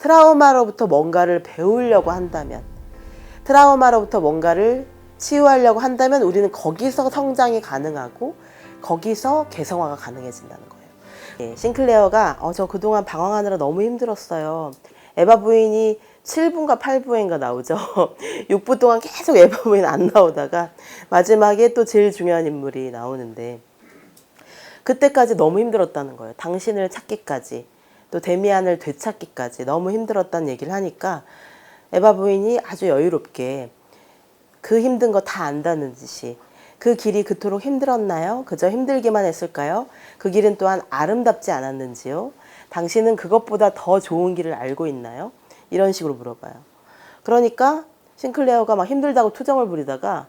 트라우마로부터 뭔가를 배우려고 한다면, 트라우마로부터 뭔가를 치유하려고 한다면 우리는 거기서 성장이 가능하고 거기서 개성화가 가능해진다는 거예요. 예, 싱클레어가 저 그동안 방황하느라 너무 힘들었어요. 에바 부인이 7부인가 8부인가 나오죠. 6부 동안 계속 에바 부인 안 나오다가 마지막에 또 제일 중요한 인물이 나오는데, 그때까지 너무 힘들었다는 거예요. 당신을 찾기까지, 또 데미안을 되찾기까지 너무 힘들었다는 얘기를 하니까 에바 부인이 아주 여유롭게 그 힘든 거 다 안다는 듯이, 그 길이 그토록 힘들었나요? 그저 힘들기만 했을까요? 그 길은 또한 아름답지 않았는지요? 당신은 그것보다 더 좋은 길을 알고 있나요? 이런 식으로 물어봐요. 그러니까 싱클레어가 막 힘들다고 투정을 부리다가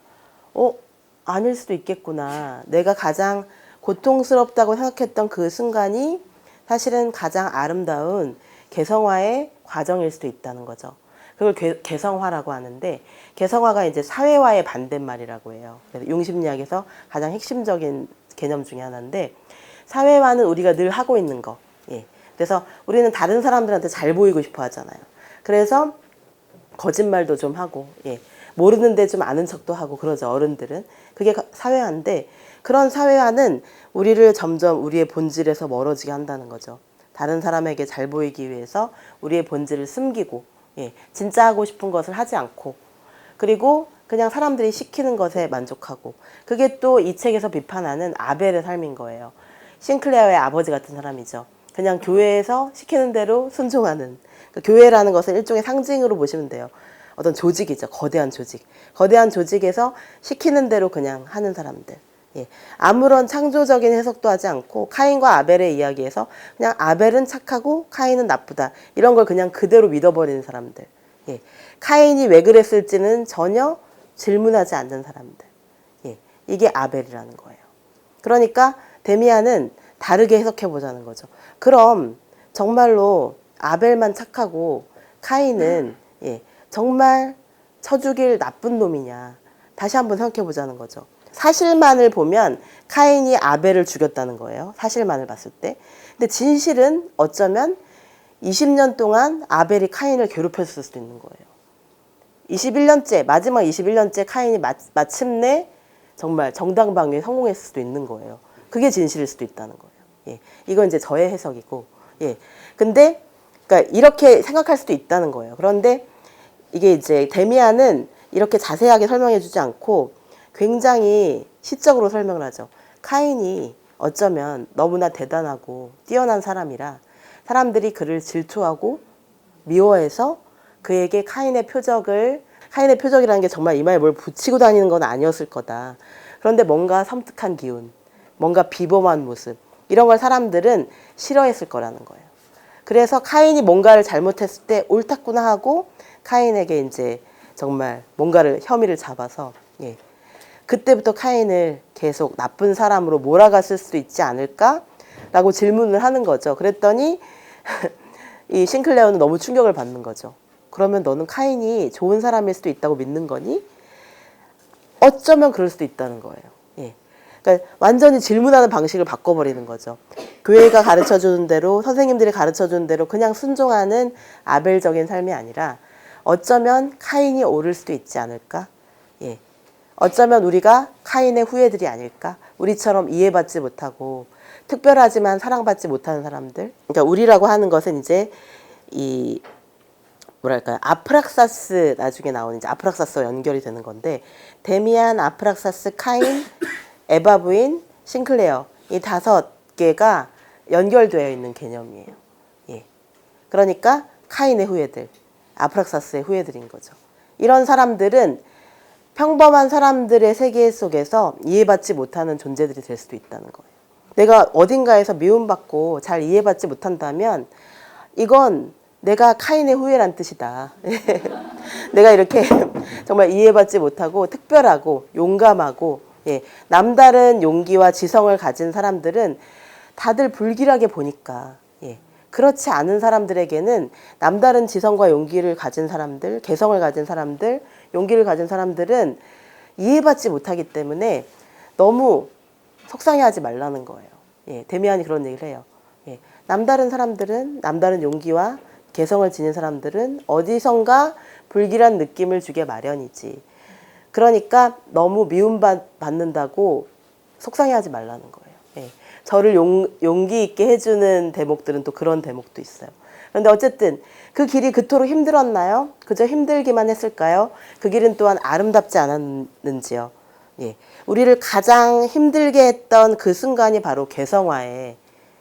아닐 수도 있겠구나. 내가 가장 고통스럽다고 생각했던 그 순간이 사실은 가장 아름다운 개성화의 과정일 수도 있다는 거죠. 그걸 개성화라고 하는데, 개성화가 이제 사회화의 반대말이라고 해요. 그래서 융심리학에서 가장 핵심적인 개념 중에 하나인데, 사회화는 우리가 늘 하고 있는 거. 예. 그래서 우리는 다른 사람들한테 잘 보이고 싶어 하잖아요. 그래서 거짓말도 좀 하고, 예. 모르는데 좀 아는 척도 하고 그러죠, 어른들은. 그게 사회화인데, 그런 사회화는 우리를 점점 우리의 본질에서 멀어지게 한다는 거죠. 다른 사람에게 잘 보이기 위해서 우리의 본질을 숨기고, 예, 진짜 하고 싶은 것을 하지 않고, 그리고 그냥 사람들이 시키는 것에 만족하고, 그게 또 이 책에서 비판하는 아벨의 삶인 거예요. 싱클레어의 아버지 같은 사람이죠. 그냥 교회에서 시키는 대로 순종하는, 교회라는 것은 일종의 상징으로 보시면 돼요. 어떤 조직이죠. 거대한 조직. 거대한 조직에서 시키는 대로 그냥 하는 사람들. 예. 아무런 창조적인 해석도 하지 않고, 카인과 아벨의 이야기에서 그냥 아벨은 착하고 카인은 나쁘다, 이런 걸 그냥 그대로 믿어버리는 사람들. 예. 카인이 왜 그랬을지는 전혀 질문하지 않는 사람들. 예. 이게 아벨이라는 거예요. 그러니까 데미안은 다르게 해석해 보자는 거죠. 그럼 정말로 아벨만 착하고 카인은 정말 쳐죽일 나쁜 놈이냐, 다시 한번 생각해 보자는 거죠. 사실만을 보면 카인이 아벨을 죽였다는 거예요. 사실만을 봤을 때. 근데 진실은 어쩌면 20년 동안 아벨이 카인을 괴롭혔을 수도 있는 거예요. 21년째, 마지막 21년째 카인이 마침내 정말 정당방위에 성공했을 수도 있는 거예요. 그게 진실일 수도 있다는 거예요. 예. 이건 이제 저의 해석이고, 예. 근데, 그러니까 이렇게 생각할 수도 있다는 거예요. 그런데 이게 이제 데미안은 이렇게 자세하게 설명해 주지 않고 굉장히 시적으로 설명을 하죠. 카인이 어쩌면 너무나 대단하고 뛰어난 사람이라 사람들이 그를 질투하고 미워해서 그에게 카인의 표적이라는 게 정말 이마에 뭘 붙이고 다니는 건 아니었을 거다. 그런데 뭔가 섬뜩한 기운, 뭔가 비범한 모습, 이런 걸 사람들은 싫어했을 거라는 거예요. 그래서 카인이 뭔가를 잘못했을 때 옳았구나 하고 카인에게 이제 정말 뭔가를 혐의를 잡아서, 예. 그때부터 카인을 계속 나쁜 사람으로 몰아갔을 수도 있지 않을까라고 질문을 하는 거죠. 그랬더니 이 싱클레어는 너무 충격을 받는 거죠. 그러면 너는 카인이 좋은 사람일 수도 있다고 믿는 거니? 어쩌면 그럴 수도 있다는 거예요. 예. 그러니까 완전히 질문하는 방식을 바꿔버리는 거죠. 교회가 가르쳐주는 대로, 선생님들이 가르쳐주는 대로 그냥 순종하는 아벨적인 삶이 아니라 어쩌면 카인이 옳을 수도 있지 않을까? 예. 어쩌면 우리가 카인의 후예들이 아닐까? 우리처럼 이해받지 못하고 특별하지만 사랑받지 못하는 사람들. 그러니까 우리라고 하는 것은 이제 이 뭐랄까요? 아프락사스, 나중에 나오는 이제 아프락사스와 연결이 되는 건데, 데미안, 아프락사스, 카인, 에바 부인, 싱클레어, 이 5개가 연결되어 있는 개념이에요. 예. 그러니까 카인의 후예들, 아프락사스의 후예들인 거죠. 이런 사람들은 평범한 사람들의 세계 속에서 이해받지 못하는 존재들이 될 수도 있다는 거예요. 내가 어딘가에서 미움받고 잘 이해받지 못한다면 이건 내가 카인의 후예란 뜻이다. 내가 이렇게 정말 이해받지 못하고 특별하고 용감하고, 예, 남다른 용기와 지성을 가진 사람들은 다들 불길하게 보니까, 예, 그렇지 않은 사람들에게는 남다른 지성과 용기를 가진 사람들, 개성을 가진 사람들, 용기를 가진 사람들은 이해받지 못하기 때문에 너무 속상해하지 말라는 거예요. 예, 데미안이 그런 얘기를 해요. 예, 남다른 사람들은 남다른 용기와 개성을 지닌 사람들은 어디선가 불길한 느낌을 주게 마련이지. 그러니까 너무 미움받는다고 속상해하지 말라는 거예요. 예. 저를 용기 있게 해주는 대목들은 또 그런 대목도 있어요. 그런데 어쨌든 그 길이 그토록 힘들었나요? 그저 힘들기만 했을까요? 그 길은 또한 아름답지 않았는지요. 예. 우리를 가장 힘들게 했던 그 순간이 바로 개성화의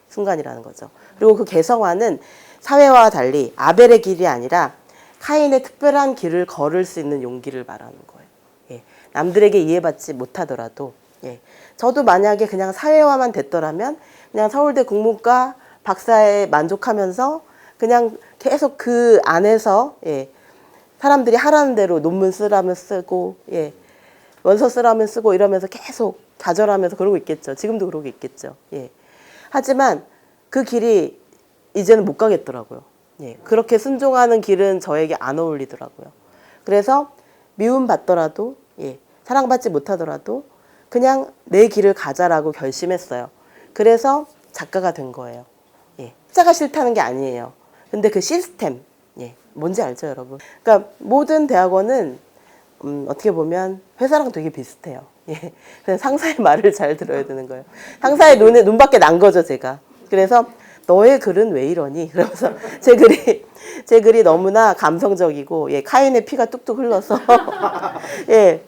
순간이라는 거죠. 그리고 그 개성화는 사회와 달리 아벨의 길이 아니라 카인의 특별한 길을 걸을 수 있는 용기를 말하는 거예요. 예. 남들에게 이해받지 못하더라도, 예. 저도 만약에 그냥 사회화만 됐더라면 그냥 서울대 국문과 박사에 만족하면서 그냥 계속 그 안에서, 예. 사람들이 하라는 대로 논문 쓰라면 쓰고, 예. 원서 쓰라면 쓰고 이러면서 계속 좌절하면서 그러고 있겠죠. 지금도 그러고 있겠죠. 예. 하지만 그 길이 이제는 못 가겠더라고요. 예. 그렇게 순종하는 길은 저에게 안 어울리더라고요. 그래서 미움받더라도, 예. 사랑받지 못하더라도 그냥 내 길을 가자라고 결심했어요. 그래서 작가가 된 거예요. 예. 숫자가 싫다는 게 아니에요. 근데 그 시스템, 예. 뭔지 알죠, 여러분? 그러니까 모든 대학원은 어떻게 보면 회사랑 되게 비슷해요. 예. 그래서 상사의 말을 잘 들어야 되는 거예요. 상사의 눈밖에 난 거죠, 제가. 그래서 너의 글은 왜 이러니? 그러면서 제 글이 너무나 감성적이고, 예, 카인의 피가 뚝뚝 흘러서, 예,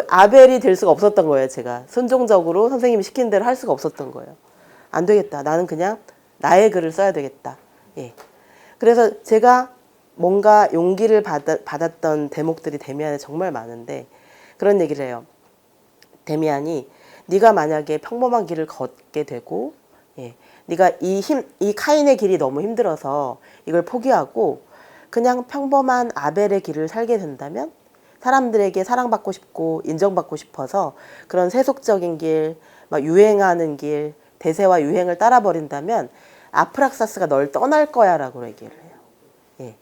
아벨이 될 수가 없었던 거예요, 제가. 순종적으로 선생님이 시킨 대로 할 수가 없었던 거예요. 안 되겠다. 나는 그냥 나의 글을 써야 되겠다. 예. 그래서 제가 뭔가 용기를 받았던 대목들이 데미안에 정말 많은데 그런 얘기를 해요. 데미안이 네가 만약에 평범한 길을 걷게 되고, 예, 네가 이 카인의 길이 너무 힘들어서 이걸 포기하고 그냥 평범한 아벨의 길을 살게 된다면 사람들에게 사랑받고 싶고 인정받고 싶어서 그런 세속적인 길, 막 유행하는 길, 대세와 유행을 따라버린다면 아프락사스가 널 떠날 거야라고 얘기를 해요. 예.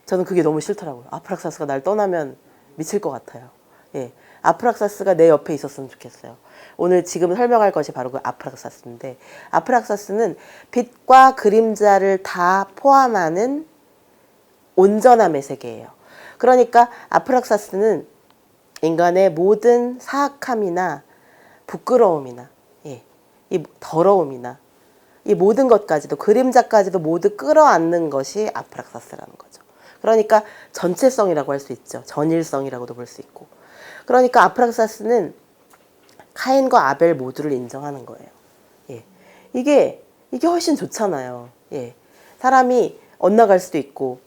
저는 그게 너무 싫더라고요. 아프락사스가 날 떠나면 미칠 것 같아요. 예. 아프락사스가 내 옆에 있었으면 좋겠어요. 오늘 지금 설명할 것이 바로 그 아프락사스인데, 아프락사스는 빛과 그림자를 다 포함하는 온전함의 세계예요. 그러니까 아프락사스는 인간의 모든 사악함이나 부끄러움이나, 예, 이 더러움이나 이 모든 것까지도, 그림자까지도 모두 끌어안는 것이 아프락사스라는 거죠. 그러니까 전체성이라고 할 수 있죠. 전일성이라고도 볼 수 있고. 그러니까 아프락사스는 카인과 아벨 모두를 인정하는 거예요. 예. 이게 훨씬 좋잖아요. 예. 사람이 엇나갈 수도 있고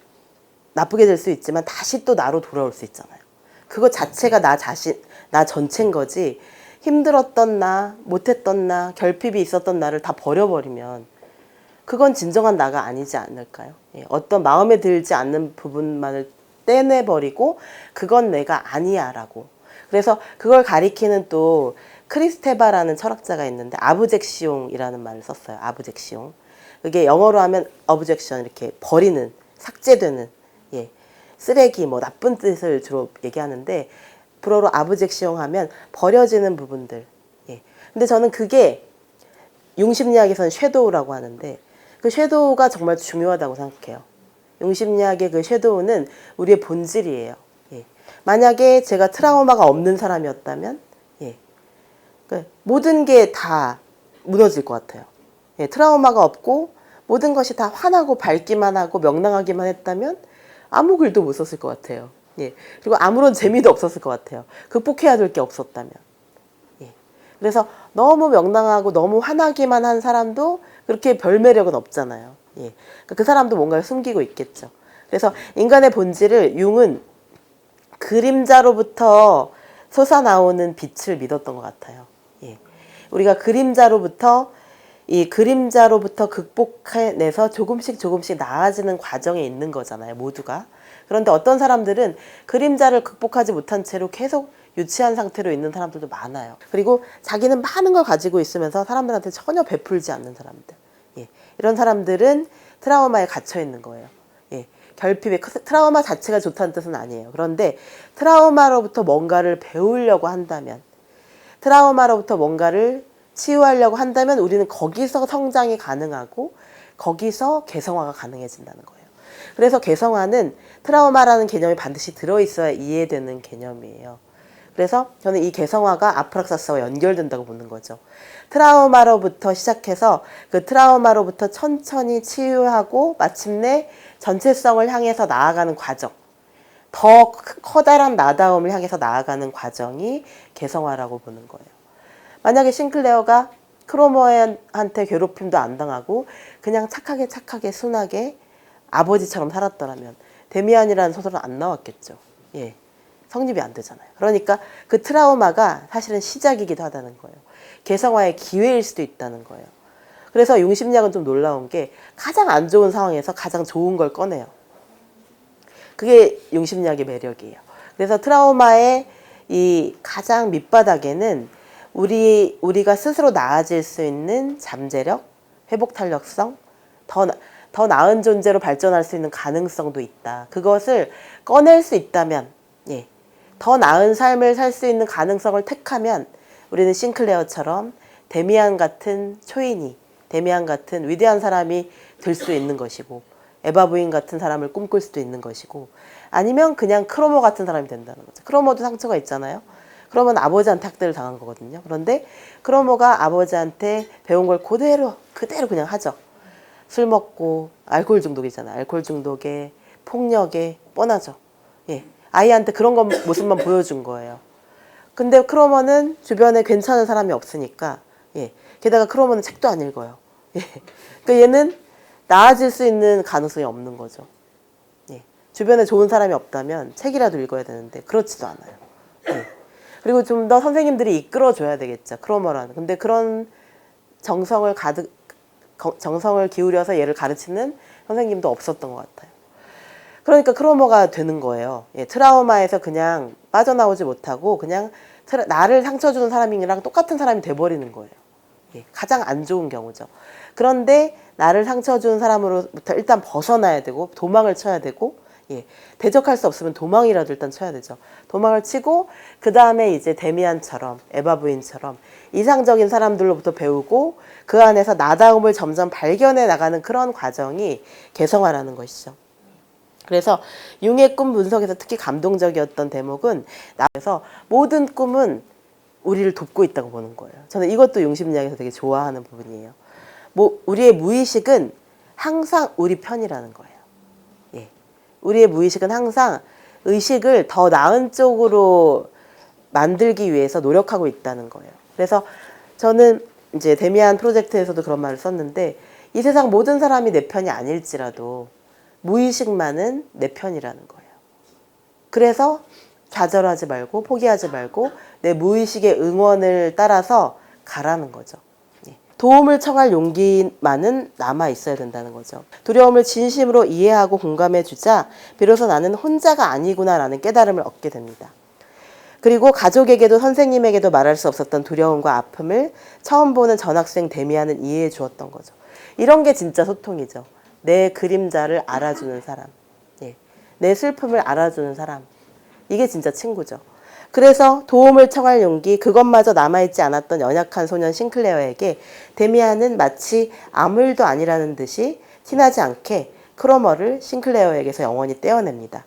나쁘게 될 수 있지만 다시 또 나로 돌아올 수 있잖아요. 그거 자체가 나 전체인 거지. 힘들었던 나, 못했던 나, 결핍이 있었던 나를 다 버려버리면 그건 진정한 나가 아니지 않을까요? 예. 어떤 마음에 들지 않는 부분만을 떼내버리고 그건 내가 아니야 라고. 그래서 그걸 가리키는 또 크리스테바라는 철학자가 있는데 아브젝시옹이라는 말을 썼어요. 아브젝시옹. 그게 영어로 하면 objection, 이렇게 버리는, 삭제되는, 예, 쓰레기, 뭐 나쁜 뜻을 주로 얘기하는데 불어로 아브젝시옹 하면 버려지는 부분들. 예. 근데 저는 그게 융심리학에서는 섀도우라고 하는데 그 섀도우가 정말 중요하다고 생각해요. 융심리학의 그 섀도우는 우리의 본질이에요. 예. 만약에 제가 트라우마가 없는 사람이었다면, 예, 그 모든 게 다 무너질 것 같아요. 예, 트라우마가 없고 모든 것이 다 환하고 밝기만 하고 명랑하기만 했다면 아무 글도 못 썼을 것 같아요. 예, 그리고 아무런 재미도 없었을 것 같아요. 극복해야 될 게 없었다면. 예, 그래서 너무 명랑하고 너무 환하기만 한 사람도 그렇게 별 매력은 없잖아요. 예, 그러니까 그 사람도 뭔가를 숨기고 있겠죠. 그래서 인간의 본질을 융은 그림자로부터 솟아나오는 빛을 믿었던 것 같아요. 예. 우리가 그림자로부터 극복해내서 조금씩 나아지는 과정에 있는 거잖아요, 모두가. 그런데 어떤 사람들은 그림자를 극복하지 못한 채로 계속 유치한 상태로 있는 사람들도 많아요. 그리고 자기는 많은 걸 가지고 있으면서 사람들한테 전혀 베풀지 않는 사람들. 예. 이런 사람들은 트라우마에 갇혀 있는 거예요. 예. 결핍의 트라우마 자체가 좋다는 뜻은 아니에요. 그런데 트라우마로부터 뭔가를 배우려고 한다면, 트라우마로부터 뭔가를 치유하려고 한다면 우리는 거기서 성장이 가능하고 거기서 개성화가 가능해진다는 거예요. 그래서 개성화는 트라우마라는 개념이 반드시 들어있어야 이해되는 개념이에요. 그래서 저는 이 개성화가 아프락사스와 연결된다고 보는 거죠. 트라우마로부터 시작해서 그 트라우마로부터 천천히 치유하고 마침내 전체성을 향해서 나아가는 과정, 더 커다란 나다움을 향해서 나아가는 과정이 개성화라고 보는 거예요. 만약에 싱클레어가 크로모한테 괴롭힘도 안 당하고 그냥 착하게 순하게 아버지처럼 살았더라면 데미안이라는 소설은 안 나왔겠죠. 예, 성립이 안 되잖아요. 그러니까 그 트라우마가 사실은 시작이기도 하다는 거예요. 개성화의 기회일 수도 있다는 거예요. 그래서 용심리학은 좀 놀라운 게 가장 안 좋은 상황에서 가장 좋은 걸 꺼내요. 그게 용심리학의 매력이에요. 그래서 트라우마의 이 가장 밑바닥에는 우리가 스스로 나아질 수 있는 잠재력, 회복 탄력성, 더 나은 존재로 발전할 수 있는 가능성도 있다. 그것을 꺼낼 수 있다면, 예, 더 나은 삶을 살 수 있는 가능성을 택하면 우리는 싱클레어처럼 데미안 같은 초인이, 데미안 같은 위대한 사람이 될 수 있는 것이고, 에바 부인 같은 사람을 꿈꿀 수도 있는 것이고, 아니면 그냥 크로모 같은 사람이 된다는 거죠. 크로모도 상처가 있잖아요. 그러면 아버지한테 학대를 당한 거거든요. 그런데 크로모가 아버지한테 배운 걸 그대로 그냥 하죠. 술 먹고 알코올 중독이잖아요. 알코올 중독에 폭력에 뻔하죠. 예, 아이한테 그런 것 모습만 보여준 거예요. 근데 크로모는 주변에 괜찮은 사람이 없으니까, 예, 게다가 크로모는 책도 안 읽어요. 예, 그러니까 얘는 나아질 수 있는 가능성이 없는 거죠. 예, 주변에 좋은 사람이 없다면 책이라도 읽어야 되는데 그렇지도 않아요. 예. 그리고 좀 더 선생님들이 이끌어줘야 되겠죠. 크로모라는. 근데 그런 정성을 기울여서 얘를 가르치는 선생님도 없었던 것 같아요. 그러니까 크로모가 되는 거예요. 예, 트라우마에서 그냥 빠져나오지 못하고 그냥 나를 상처 주는 사람이랑 똑같은 사람이 돼버리는 거예요. 예, 가장 안 좋은 경우죠. 그런데 나를 상처 주는 사람으로부터 일단 벗어나야 되고 도망을 쳐야 되고, 예, 대적할 수 없으면 도망이라도 일단 쳐야 되죠. 도망을 치고 그 다음에 이제 데미안처럼 에바 부인처럼 이상적인 사람들로부터 배우고 그 안에서 나다움을 점점 발견해 나가는 그런 과정이 개성화라는 것이죠. 그래서 융의 꿈 분석에서 특히 감동적이었던 대목은 나에서 모든 꿈은 우리를 돕고 있다고 보는 거예요. 저는 이것도 융심리학에서 되게 좋아하는 부분이에요. 우리의 무의식은 항상 우리 편이라는 거예요. 우리의 무의식은 항상 의식을 더 나은 쪽으로 만들기 위해서 노력하고 있다는 거예요. 그래서 저는 이제 데미안 프로젝트에서도 그런 말을 썼는데, 이 세상 모든 사람이 내 편이 아닐지라도 무의식만은 내 편이라는 거예요. 그래서 좌절하지 말고 포기하지 말고 내 무의식의 응원을 따라서 가라는 거죠. 도움을 청할 용기만은 남아 있어야 된다는 거죠. 두려움을 진심으로 이해하고 공감해주자 비로소 나는 혼자가 아니구나라는 깨달음을 얻게 됩니다. 그리고 가족에게도 선생님에게도 말할 수 없었던 두려움과 아픔을 처음 보는 전학생 데미안은 이해해 주었던 거죠. 이런 게 진짜 소통이죠. 내 그림자를 알아주는 사람, 예, 내 슬픔을 알아주는 사람, 이게 진짜 친구죠. 그래서 도움을 청할 용기, 그것마저 남아있지 않았던 연약한 소년 싱클레어에게 데미안은 마치 아무 일도 아니라는 듯이 티나지 않게 크로머를 싱클레어에게서 영원히 떼어냅니다.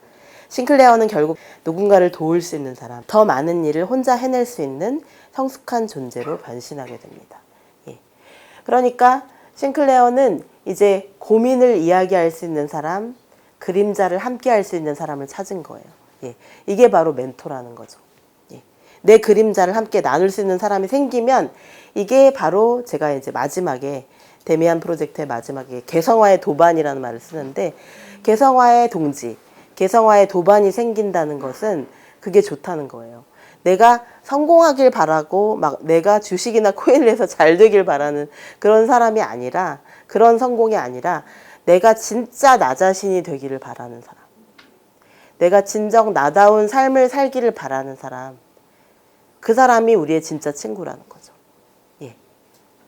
싱클레어는 결국 누군가를 도울 수 있는 사람, 더 많은 일을 혼자 해낼 수 있는 성숙한 존재로 변신하게 됩니다. 예. 그러니까 싱클레어는 이제 고민을 이야기할 수 있는 사람, 그림자를 함께 할 수 있는 사람을 찾은 거예요. 예. 이게 바로 멘토라는 거죠. 내 그림자를 함께 나눌 수 있는 사람이 생기면 이게 바로 제가 이제 마지막에 데미안 프로젝트의 마지막에 개성화의 도반이라는 말을 쓰는데, 개성화의 동지, 개성화의 도반이 생긴다는 것은 그게 좋다는 거예요. 내가 성공하길 바라고 막 내가 주식이나 코인을 해서 잘 되길 바라는 그런 사람이 아니라, 그런 성공이 아니라 내가 진짜 나 자신이 되기를 바라는 사람, 내가 진정 나다운 삶을 살기를 바라는 사람, 그 사람이 우리의 진짜 친구라는 거죠. 예.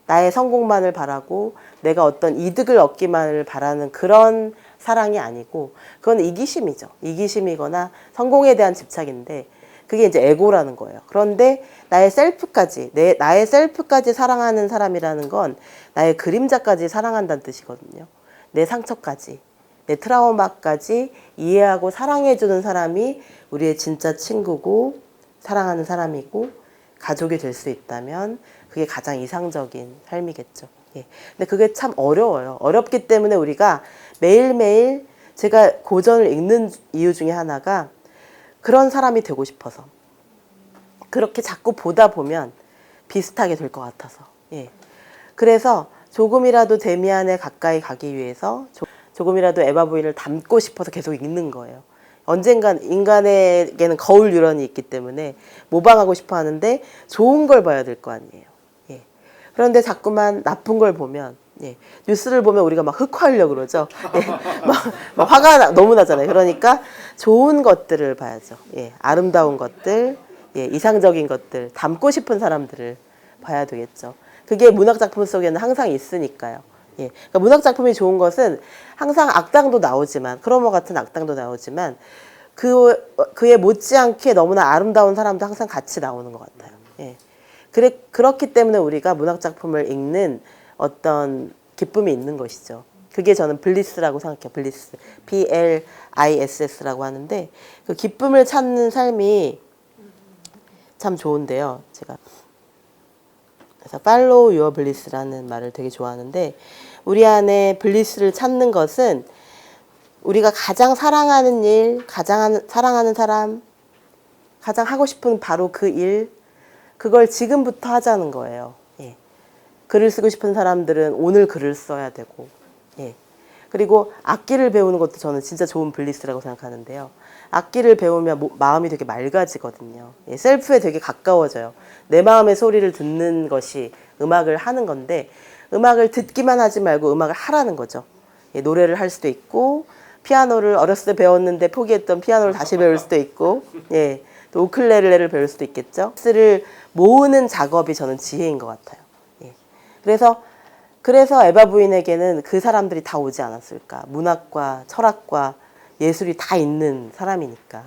나의 성공만을 바라고 내가 어떤 이득을 얻기만을 바라는 그런 사랑이 아니고, 그건 이기심이죠. 이기심이거나 성공에 대한 집착인데, 그게 이제 에고라는 거예요. 그런데 나의 셀프까지, 나의 셀프까지 사랑하는 사람이라는 건 나의 그림자까지 사랑한다는 뜻이거든요. 내 상처까지, 내 트라우마까지 이해하고 사랑해주는 사람이 우리의 진짜 친구고 사랑하는 사람이고 가족이 될 수 있다면 그게 가장 이상적인 삶이겠죠. 예. 근데 그게 참 어려워요. 어렵기 때문에 우리가 매일매일 제가 고전을 읽는 이유 중에 하나가 그런 사람이 되고 싶어서 그렇게 자꾸 보다 보면 비슷하게 될 것 같아서 예. 그래서 조금이라도 데미안에 가까이 가기 위해서 조금이라도 에바 부인을 닮고 싶어서 계속 읽는 거예요. 언젠간 인간에게는 거울 유런이 있기 때문에 모방하고 싶어 하는데 좋은 걸 봐야 될 거 아니에요. 예. 그런데 자꾸만 나쁜 걸 보면 예. 뉴스를 보면 우리가 막 흑화하려고 그러죠. 예. 막 화가 너무 나잖아요. 그러니까 좋은 것들을 봐야죠. 예. 아름다운 것들, 예. 이상적인 것들, 닮고 싶은 사람들을 봐야 되겠죠. 그게 문학 작품 속에는 항상 있으니까요. 예. 그러니까 문학 작품이 좋은 것은 항상 악당도 나오지만 크로머 같은 악당도 나오지만 그에 못지않게 너무나 아름다운 사람도 항상 같이 나오는 것 같아요. 예. 그렇기 때문에 우리가 문학 작품을 읽는 어떤 기쁨이 있는 것이죠. 그게 저는 블리스라고 생각해요. 블리스, BLISS라고 하는데 그 기쁨을 찾는 삶이 참 좋은데요. 제가 그래서 follow your bliss라는 말을 되게 좋아하는데 우리 안에 블리스를 찾는 것은 우리가 가장 사랑하는 일, 가장 사랑하는 사람, 가장 하고 싶은 바로 그 일, 그걸 지금부터 하자는 거예요. 예. 글을 쓰고 싶은 사람들은 오늘 글을 써야 되고 예. 그리고 악기를 배우는 것도 저는 진짜 좋은 블리스라고 생각하는데요. 악기를 배우면 마음이 되게 맑아지거든요. 예. 셀프에 되게 가까워져요. 내 마음의 소리를 듣는 것이 음악을 하는 건데 음악을 듣기만 하지 말고 음악을 하라는 거죠. 예. 노래를 할 수도 있고 피아노를 어렸을 때 배웠는데 포기했던 피아노를 다시 배울 수도 있고 예. 또 우클렐레를 배울 수도 있겠죠. 스를 모으는 작업이 저는 지혜인 것 같아요. 예. 그래서 에바 부인에게는 그 사람들이 다 오지 않았을까. 문학과 철학과 예술이 다 있는 사람이니까.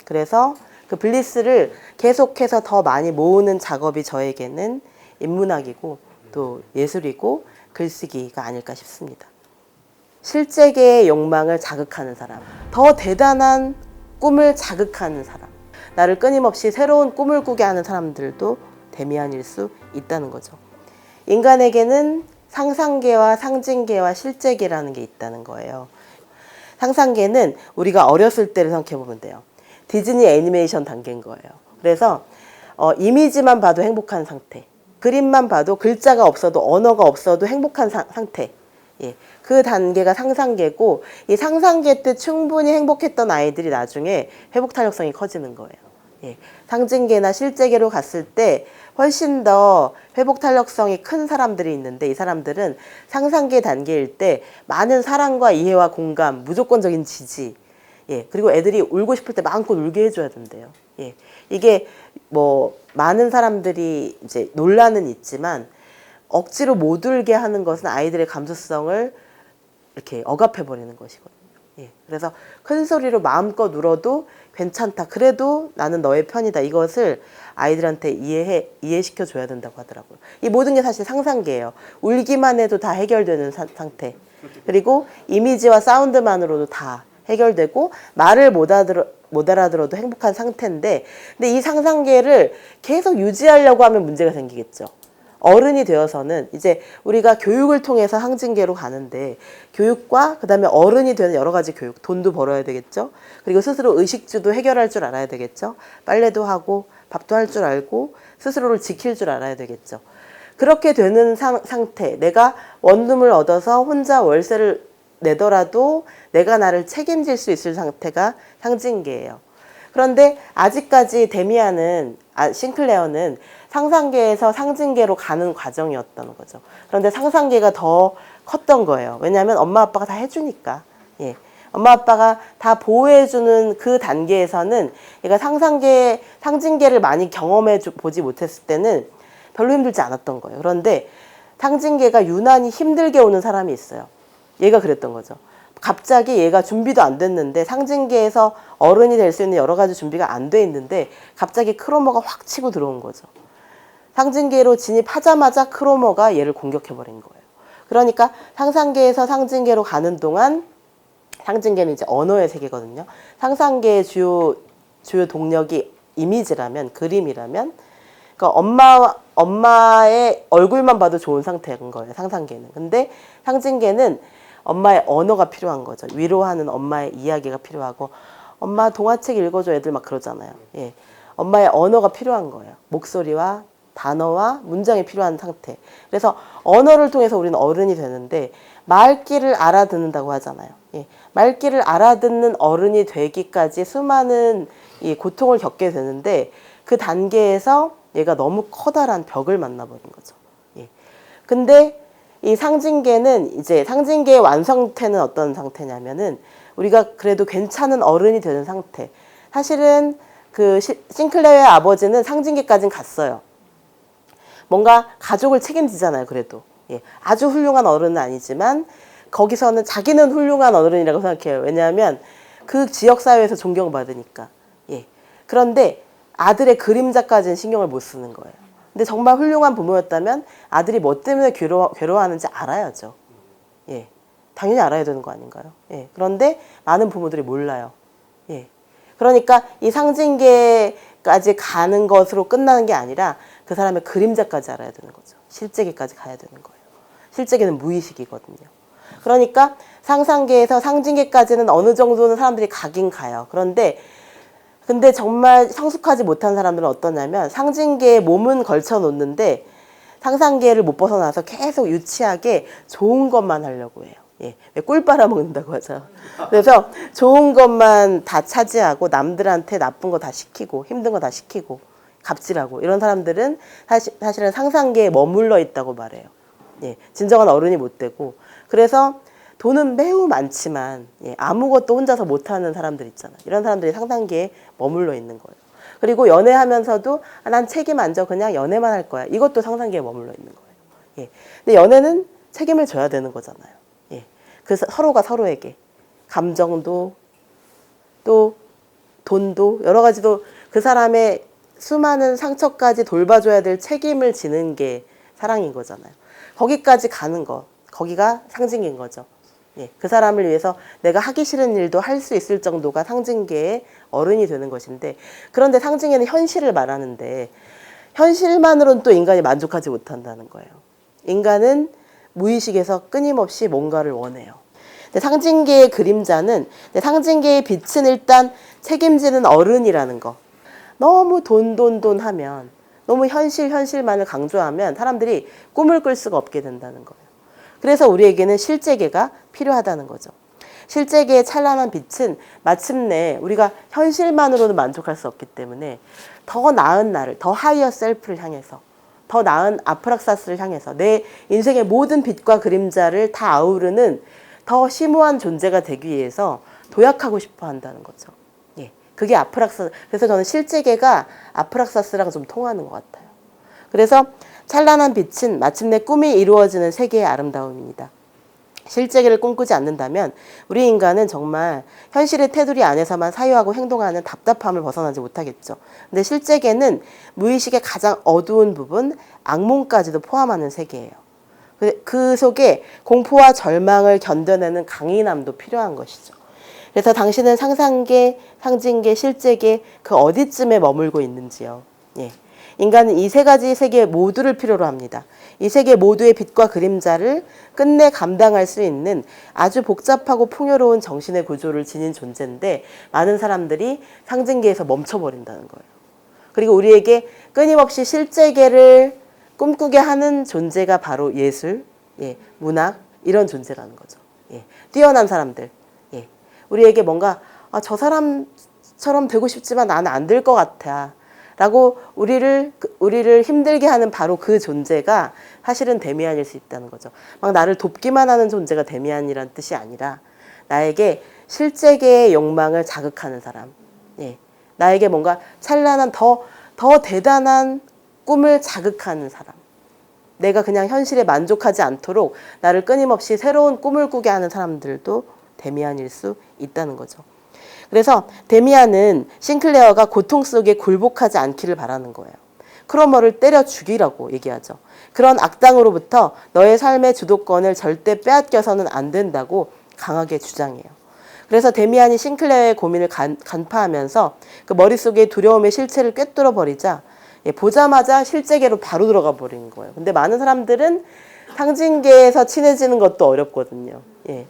그래서 그 블리스를 계속해서 더 많이 모으는 작업이 저에게는 인문학이고 또 예술이고 글쓰기가 아닐까 싶습니다. 실제계의 욕망을 자극하는 사람, 더 대단한 꿈을 자극하는 사람, 나를 끊임없이 새로운 꿈을 꾸게 하는 사람들도 데미안일 수 있다는 거죠. 인간에게는 상상계와 상징계와 실제계라는 게 있다는 거예요. 상상계는 우리가 어렸을 때를 생각해보면 돼요. 디즈니 애니메이션 단계인 거예요. 그래서 이미지만 봐도 행복한 상태, 그림만 봐도 글자가 없어도 언어가 없어도 행복한 상태, 예, 그 단계가 상상계고 이 상상계 때 충분히 행복했던 아이들이 나중에 회복 탄력성이 커지는 거예요. 예, 상징계나 실제계로 갔을 때 훨씬 더 회복 탄력성이 큰 사람들이 있는데 이 사람들은 상상계 단계일 때 많은 사랑과 이해와 공감, 무조건적인 지지, 예, 그리고 애들이 울고 싶을 때 마음껏 울게 해줘야 된대요. 예, 이게 뭐 많은 사람들이 이제 논란은 있지만 억지로 못 울게 하는 것은 아이들의 감수성을 이렇게 억압해버리는 것이거든요. 예, 그래서 큰 소리로 마음껏 울어도 괜찮다. 그래도 나는 너의 편이다. 이것을 아이들한테 이해시켜줘야 된다고 하더라고요. 이 모든 게 사실 상상계예요. 울기만 해도 다 해결되는 상태. 그리고 이미지와 사운드만으로도 다 해결되고 말을 못 알아들어도 행복한 상태인데 근데 이 상상계를 계속 유지하려고 하면 문제가 생기겠죠. 어른이 되어서는 이제 우리가 교육을 통해서 상징계로 가는데 교육과 그다음에 어른이 되는 여러 가지 교육, 돈도 벌어야 되겠죠. 그리고 스스로 의식주도 해결할 줄 알아야 되겠죠. 빨래도 하고 밥도 할 줄 알고 스스로를 지킬 줄 알아야 되겠죠. 그렇게 되는 상태, 내가 원룸을 얻어서 혼자 월세를 내더라도 내가 나를 책임질 수 있을 상태가 상징계예요. 그런데 아직까지 싱클레어는 상상계에서 상징계로 가는 과정이었던 거죠. 그런데 상상계가 더 컸던 거예요. 왜냐하면 엄마 아빠가 다 해주니까. 예. 엄마 아빠가 다 보호해주는 그 단계에서는 얘가 상징계를 많이 경험해 보지 못했을 때는 별로 힘들지 않았던 거예요. 그런데 상징계가 유난히 힘들게 오는 사람이 있어요. 얘가 그랬던 거죠. 갑자기 얘가 준비도 안 됐는데 상징계에서 어른이 될 수 있는 여러 가지 준비가 안 돼 있는데 갑자기 크로머가 확 치고 들어온 거죠. 상징계로 진입하자마자 크로머가 얘를 공격해버린 거예요. 그러니까 상상계에서 상징계로 가는 동안 상징계는 이제 언어의 세계거든요. 상상계의 주요 동력이 이미지라면, 그림이라면, 그러니까 엄마의 얼굴만 봐도 좋은 상태인 거예요. 상상계는. 근데 상징계는 엄마의 언어가 필요한 거죠. 위로하는 엄마의 이야기가 필요하고, 엄마 동화책 읽어줘 애들 막 그러잖아요. 예. 엄마의 언어가 필요한 거예요. 목소리와 단어와 문장이 필요한 상태. 그래서 언어를 통해서 우리는 어른이 되는데 말귀를 알아듣는다고 하잖아요. 예. 말귀를 알아듣는 어른이 되기까지 수많은 이 고통을 겪게 되는데 그 단계에서 얘가 너무 커다란 벽을 만나버린 거죠. 예. 근데 이 상징계는 이제 상징계의 완성태는 어떤 상태냐면은 우리가 그래도 괜찮은 어른이 되는 상태. 사실은 그 싱클레어의 아버지는 상징계까지는 갔어요. 뭔가 가족을 책임지잖아요, 그래도. 예. 아주 훌륭한 어른은 아니지만 거기서는 자기는 훌륭한 어른이라고 생각해요. 왜냐하면 그 지역사회에서 존경받으니까. 예. 그런데 아들의 그림자까지는 신경을 못 쓰는 거예요. 근데 정말 훌륭한 부모였다면 아들이 뭐 때문에 괴로워하는지 알아야죠. 예. 당연히 알아야 되는 거 아닌가요? 예. 그런데 많은 부모들이 몰라요. 예. 그러니까 이 상징계까지 가는 것으로 끝나는 게 아니라 그 사람의 그림자까지 알아야 되는 거죠. 실제계까지 가야 되는 거예요. 실제계는 무의식이거든요. 그러니까 상상계에서 상징계까지는 어느 정도는 사람들이 가긴 가요. 근데 정말 성숙하지 못한 사람들은 어떠냐면 상징계에 몸은 걸쳐 놓는데 상상계를 못 벗어나서 계속 유치하게 좋은 것만 하려고 해요. 예, 꿀 빨아먹는다고 하죠. 그래서 좋은 것만 다 차지하고 남들한테 나쁜 거 다 시키고 힘든 거 다 시키고 갑질하고 이런 사람들은 사실은 상상계에 머물러 있다고 말해요. 예, 진정한 어른이 못 되고 그래서 돈은 매우 많지만 예, 아무것도 혼자서 못하는 사람들 있잖아요. 이런 사람들이 상상계에 머물러 있는 거예요. 그리고 연애하면서도 난 책임 안 져 그냥 연애만 할 거야. 이것도 상상계에 머물러 있는 거예요. 예, 근데 연애는 책임을 져야 되는 거잖아요. 예, 그래서 서로가 서로에게 감정도 또 돈도 여러 가지도 그 사람의 수많은 상처까지 돌봐줘야 될 책임을 지는 게 사랑인 거잖아요. 거기까지 가는 거, 거기가 상징인 거죠. 예, 그 사람을 위해서 내가 하기 싫은 일도 할 수 있을 정도가 상징계의 어른이 되는 것인데 그런데 상징에는 현실을 말하는데 현실만으로는 또 인간이 만족하지 못한다는 거예요. 인간은 무의식에서 끊임없이 뭔가를 원해요. 근데 상징계의 그림자는 상징계의 빛은 일단 책임지는 어른이라는 거. 너무 돈 하면 너무 현실만을 강조하면 사람들이 꿈을 꿀 수가 없게 된다는 거예요. 그래서 우리에게는 실제계가 필요하다는 거죠. 실제계의 찬란한 빛은 마침내 우리가 현실만으로는 만족할 수 없기 때문에 더 나은 나를, 더 하이어 셀프를 향해서 더 나은 아프락사스를 향해서 내 인생의 모든 빛과 그림자를 다 아우르는 더 심오한 존재가 되기 위해서 도약하고 싶어 한다는 거죠. 예, 그게 아프락사스. 그래서 저는 실제계가 아프락사스랑 좀 통하는 것 같아요. 그래서 찬란한 빛은 마침내 꿈이 이루어지는 세계의 아름다움입니다. 실제계를 꿈꾸지 않는다면 우리 인간은 정말 현실의 테두리 안에서만 사유하고 행동하는 답답함을 벗어나지 못하겠죠. 근데 실제계는 무의식의 가장 어두운 부분, 악몽까지도 포함하는 세계예요. 그 속에 공포와 절망을 견뎌내는 강인함도 필요한 것이죠. 그래서 당신은 상상계, 상징계, 실제계 그 어디쯤에 머물고 있는지요. 예. 인간은 이 세 가지 세계 모두를 필요로 합니다. 이 세계 모두의 빛과 그림자를 끝내 감당할 수 있는 아주 복잡하고 풍요로운 정신의 구조를 지닌 존재인데 많은 사람들이 상징계에서 멈춰버린다는 거예요. 그리고 우리에게 끊임없이 실제계를 꿈꾸게 하는 존재가 바로 예술, 예, 문학 이런 존재라는 거죠. 예, 뛰어난 사람들. 예, 우리에게 뭔가 저 사람처럼 되고 싶지만 나는 안 될 것 같아. 라고 우리를 힘들게 하는 바로 그 존재가 사실은 데미안일 수 있다는 거죠. 막 나를 돕기만 하는 존재가 데미안이란 뜻이 아니라 나에게 실제계의 욕망을 자극하는 사람. 예. 나에게 뭔가 찬란한 더 대단한 꿈을 자극하는 사람. 내가 그냥 현실에 만족하지 않도록 나를 끊임없이 새로운 꿈을 꾸게 하는 사람들도 데미안일 수 있다는 거죠. 그래서 데미안은 싱클레어가 고통 속에 굴복하지 않기를 바라는 거예요. 크로머를 때려 죽이라고 얘기하죠. 그런 악당으로부터 너의 삶의 주도권을 절대 빼앗겨서는 안 된다고 강하게 주장해요. 그래서 데미안이 싱클레어의 고민을 간파하면서 그 머릿속에 두려움의 실체를 꿰뚫어 버리자 보자마자 실제계로 바로 들어가 버리는 거예요. 근데 많은 사람들은 상징계에서 친해지는 것도 어렵거든요. 예.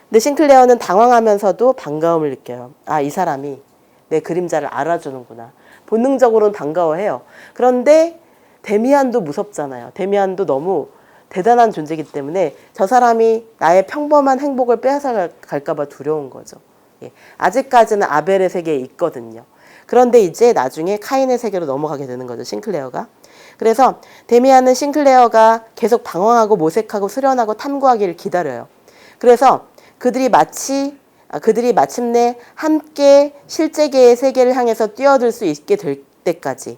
근데 싱클레어는 당황하면서도 반가움을 느껴요. 아, 이 사람이 내 그림자를 알아주는구나. 본능적으로는 반가워해요. 그런데 데미안도 무섭잖아요. 데미안도 너무 대단한 존재이기 때문에 저 사람이 나의 평범한 행복을 빼앗아갈까 봐 두려운 거죠. 예. 아직까지는 아벨의 세계에 있거든요. 그런데 이제 나중에 카인의 세계로 넘어가게 되는 거죠. 싱클레어가. 그래서 데미안은 싱클레어가 계속 방황하고 모색하고 수련하고 탐구하기를 기다려요. 그래서 그들이 마침내 함께 실제계의 세계를 향해서 뛰어들 수 있게 될 때까지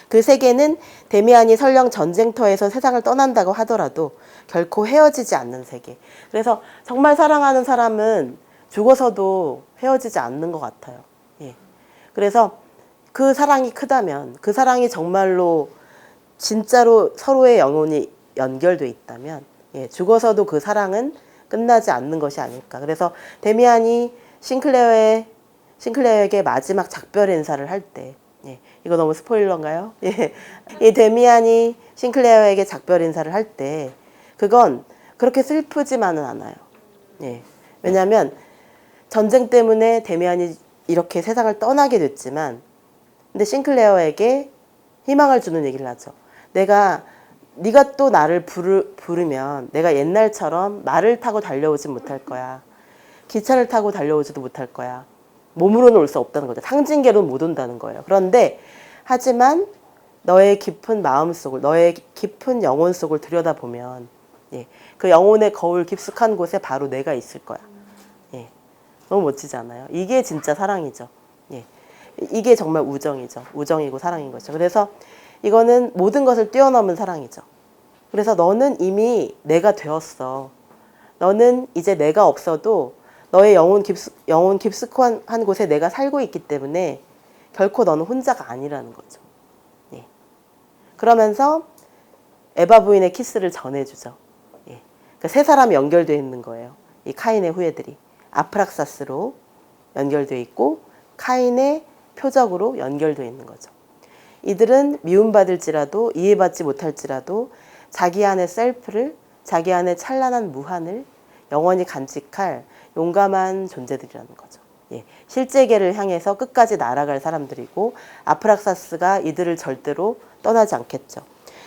그 세계는 데미안이 설령 전쟁터에서 세상을 떠난다고 하더라도 결코 헤어지지 않는 세계. 그래서 정말 사랑하는 사람은 죽어서도 헤어지지 않는 것 같아요. 예. 그래서 그 사랑이 크다면, 그 사랑이 정말로 진짜로 서로의 영혼이 연결돼 있다면 죽어서도 그 사랑은 끝나지 않는 것이 아닐까. 그래서 데미안이 싱클레어에게 마지막 작별 인사를 할 때, 이거 너무 스포일러인가요? 이 데미안이 싱클레어에게 작별 인사를 할 때 그건 그렇게 슬프지만은 않아요. 왜냐하면 전쟁 때문에 데미안이 이렇게 세상을 떠나게 됐지만 근데 싱클레어에게 희망을 주는 얘기를 하죠. 네가 또 나를 부르면 내가 옛날처럼 말을 타고 달려오지 못할 거야. 기차를 타고 달려오지도 못할 거야. 몸으로는 올 수 없다는 거죠. 상징계로는 못 온다는 거예요. 그런데 하지만 너의 깊은 마음 속을, 너의 깊은 영혼 속을 들여다보면 그 영혼의 거울 깊숙한 곳에 바로 내가 있을 거야. 너무 멋지지 않아요? 이게 진짜 사랑이죠. 이게 정말 우정이죠. 우정이고 사랑인 거죠. 그래서 이거는 모든 것을 뛰어넘은 사랑이죠. 그래서 너는 이미 내가 되었어. 너는 이제 내가 없어도 너의 영혼 깊숙한 곳에 내가 살고 있기 때문에 결코 너는 혼자가 아니라는 거죠. 그러면서 에바 부인의 키스를 전해주죠. 그러니까 세 사람이 연결되어 있는 거예요. 이 카인의 후예들이. 아프락사스로 연결되어 있고 카인의 표적으로 연결되어 있는 거죠. 이들은 미움받을지라도 이해받지 못할지라도 자기 안의 셀프를, 자기 안의 찬란한 무한을 영원히 간직할 용감한 존재들이라는 거죠. 실제계를 향해서 끝까지 날아갈 사람들이고 아프락사스가 이들을 절대로 떠나지 않겠죠.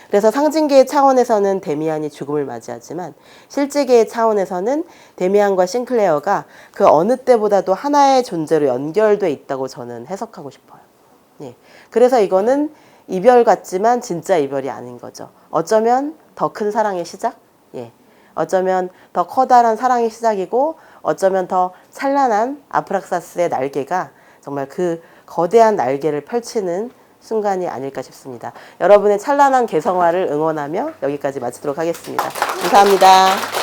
그래서 상징계의 차원에서는 데미안이 죽음을 맞이하지만 실제계의 차원에서는 데미안과 싱클레어가 그 어느 때보다도 하나의 존재로 연결돼 있다고 저는 해석하고 싶어요. 그래서 이거는 이별 같지만 진짜 이별이 아닌 거죠. 어쩌면 더 큰 사랑의 시작? 어쩌면 더 커다란 사랑의 시작이고 어쩌면 더 찬란한 아프락사스의 날개가 정말 그 거대한 날개를 펼치는 순간이 아닐까 싶습니다. 여러분의 찬란한 개성화를 응원하며 여기까지 마치도록 하겠습니다. 감사합니다.